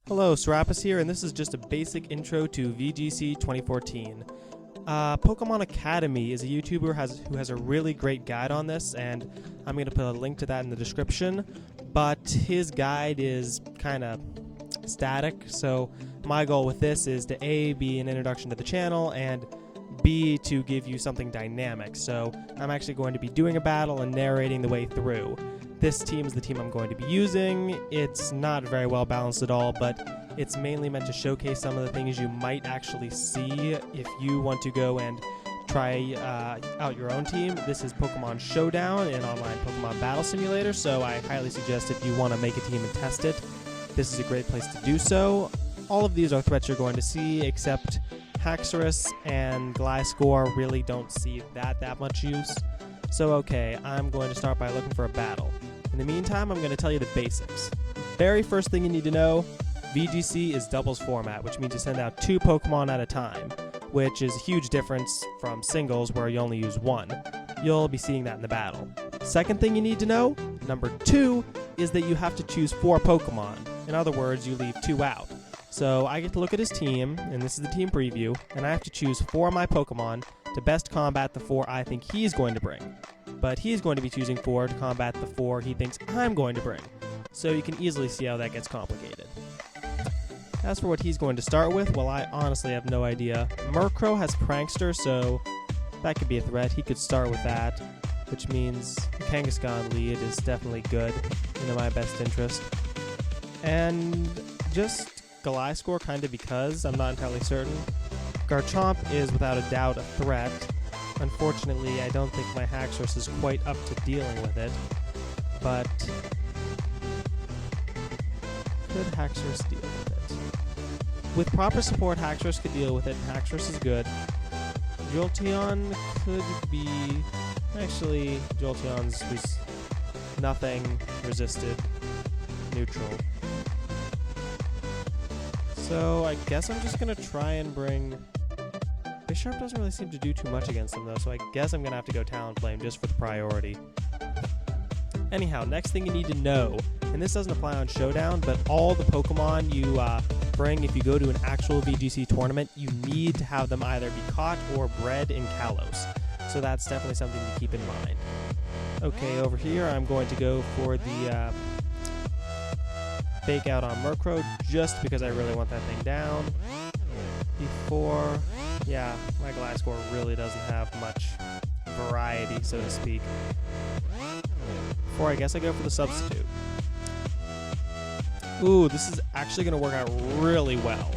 Hello, Serapis here, and this is just a basic intro to VGC 2014. Pokemon Academy is a YouTuber who has a really great guide on this, and I'm going to put a link to that in the description, but his guide is kind of static, so my goal with this is to A, be an introduction to the channel, and B, to give you something dynamic. So I'm actually going to be doing a battle and narrating the way through. This team is the team I'm going to be using. It's not very well balanced at all, but it's mainly meant to showcase some of the things you might actually see if you want to go and try out your own team. This is Pokemon Showdown, an online Pokemon battle simulator, so I highly suggest if you want to make a team and test it, this is a great place to do so. All of these are threats you're going to see, except Haxorus and Gliscor really don't see that much use. So okay, I'm going to start by looking for a battle. In the meantime, I'm going to tell you the basics. Very first thing you need to know, VGC is doubles format, which means you send out 2 Pokemon at a time, which is a huge difference from singles where you only use 1. You'll be seeing that in the battle. Second thing you need to know, number 2, is that you have to choose 4 Pokemon. In other words, you leave 2 out. So I get to look at his team, and this is the team preview, and I have to choose 4 of my Pokemon to best combat the 4 I think he's going to bring. But he's going to be choosing 4 to combat the 4 he thinks I'm going to bring. So you can easily see how that gets complicated. As for what he's going to start with, well, I honestly have no idea. Murkrow has Prankster, so that could be a threat. He could start with that, which means the Kangaskhan lead is definitely good, in my best interest. And just Gliscor kind of because, I'm not entirely certain. Garchomp is without a doubt a threat. Unfortunately, I don't think my Haxorus is quite up to dealing with it, but could Haxorus deal with it? With proper support, Haxorus could deal with it, and Haxorus is good. Jolteon could be... Actually, Jolteon's nothing resisted, neutral. So I guess I'm just going to try and bring... Bisharp doesn't really seem to do too much against them, though, so I guess I'm going to have to go Talonflame just for the priority. Anyhow, next thing you need to know, and this doesn't apply on Showdown, but all the Pokemon you bring if you go to an actual VGC tournament, you need to have them either be caught or bred in Kalos. So that's definitely something to keep in mind. Okay, over here I'm going to go for the Fake Out on Murkrow just because I really want that thing down. Before... Yeah, my Gliscor really doesn't have much variety, so to speak. Before I guess I go for the substitute. Ooh, this is actually going to work out really well.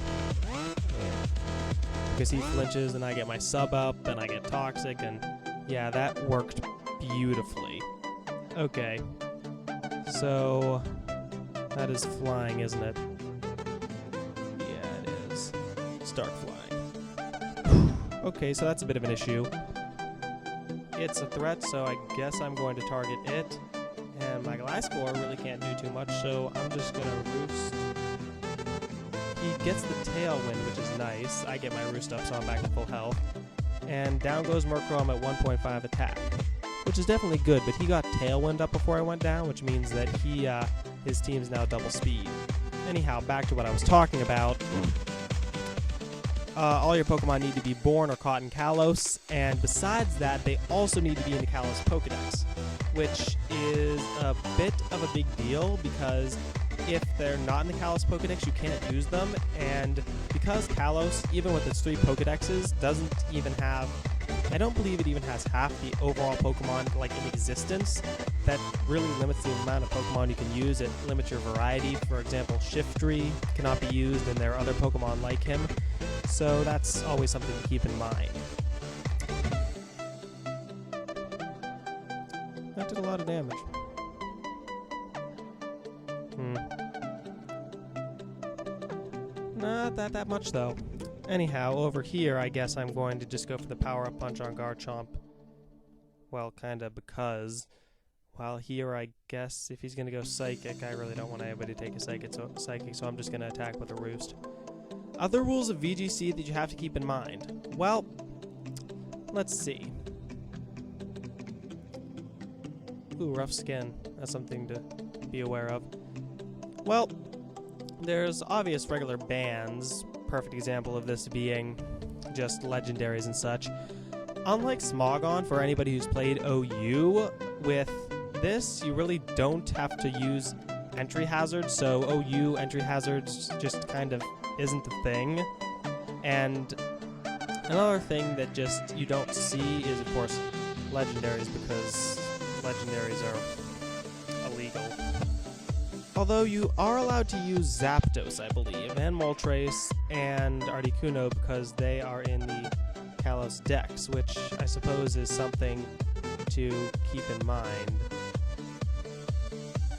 Because he flinches and I get my sub up, then I get Toxic, and yeah, that worked beautifully. Okay. So, that is flying, isn't it? Yeah, it is. Start flying. Okay, so that's a bit of an issue. It's a threat, so I guess I'm going to target it. And my Gliscor really can't do too much, so I'm just going to Roost. He gets the Tailwind, which is nice. I get my Roost up, so I'm back to full health. And down goes Murkrow, I'm at 1.5 attack, which is definitely good, but he got Tailwind up before I went down, which means that his team's now double speed. Anyhow, back to what I was talking about. All your Pokemon need to be born or caught in Kalos, and besides that, they also need to be in the Kalos Pokedex, which is a bit of a big deal because if they're not in the Kalos Pokedex, you can't use them, and because Kalos, even with its 3 Pokedexes, doesn't even have... I don't believe it even has half the overall Pokemon in existence. That really limits the amount of Pokemon you can use. It limits your variety. For example, Shiftry cannot be used, and there are other Pokemon like him. So that's always something to keep in mind. That did a lot of damage. Not that much, though. Anyhow, over here, I guess I'm going to just go for the Power-Up Punch on Garchomp. Well, kinda because... While here, I guess, if he's going to go Psychic, I really don't want anybody to take a Psychic, so I'm just going to attack with a Roost. Other rules of VGC that you have to keep in mind. Well, let's see. Ooh, rough skin. That's something to be aware of. Well, there's obvious regular bans, perfect example of this being just legendaries and such. Unlike Smogon, for anybody who's played OU, with this you really don't have to use entry hazards, so OU entry hazards just kind of isn't the thing. And another thing that just you don't see is, of course, legendaries, because legendaries are illegal. Although you are allowed to use Zapdos, I believe, and Moltres and Articuno, because they are in the Kalos Dex, which I suppose is something to keep in mind.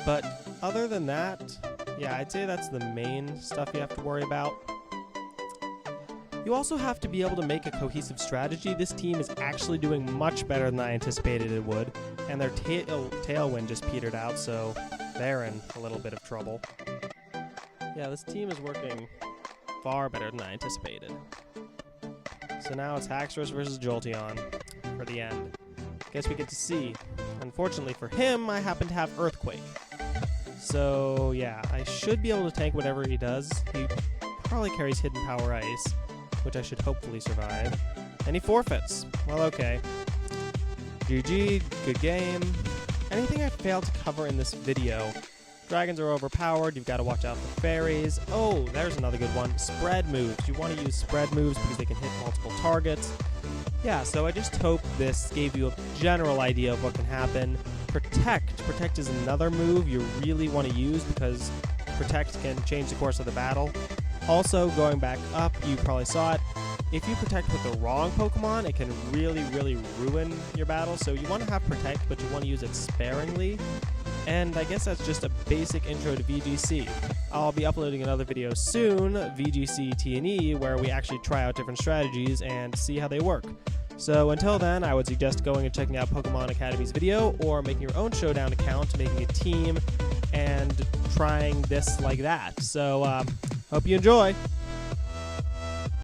But other than that, yeah, I'd say that's the main stuff you have to worry about. You also have to be able to make a cohesive strategy. This team is actually doing much better than I anticipated it would, and their Tailwind just petered out, so they're in a little bit of trouble. Yeah, this team is working far better than I anticipated. So now it's Haxorus versus Jolteon for the end. Guess we get to see. Unfortunately for him, I happen to have Earthquake. So yeah, I should be able to tank whatever he does. He probably carries Hidden Power Ice, which I should hopefully survive. And he forfeits. Well, okay. GG, good game. Anything I failed to cover in this video? Dragons are overpowered, you've got to watch out for fairies. Oh, there's another good one. Spread moves. You want to use spread moves because they can hit multiple targets. Yeah, so I just hope this gave you a general idea of what can happen. Protect. Protect is another move you really want to use because Protect can change the course of the battle. Also, going back up, you probably saw it. If you Protect with the wrong Pokemon, it can really, really ruin your battle. So you want to have Protect, but you want to use it sparingly. And I guess that's just a basic intro to VGC. I'll be uploading another video soon, VGC T&E, where we actually try out different strategies and see how they work. So until then, I would suggest going and checking out Pokemon Academy's video, or making your own Showdown account, making a team, and trying this like that. So, hope you enjoy!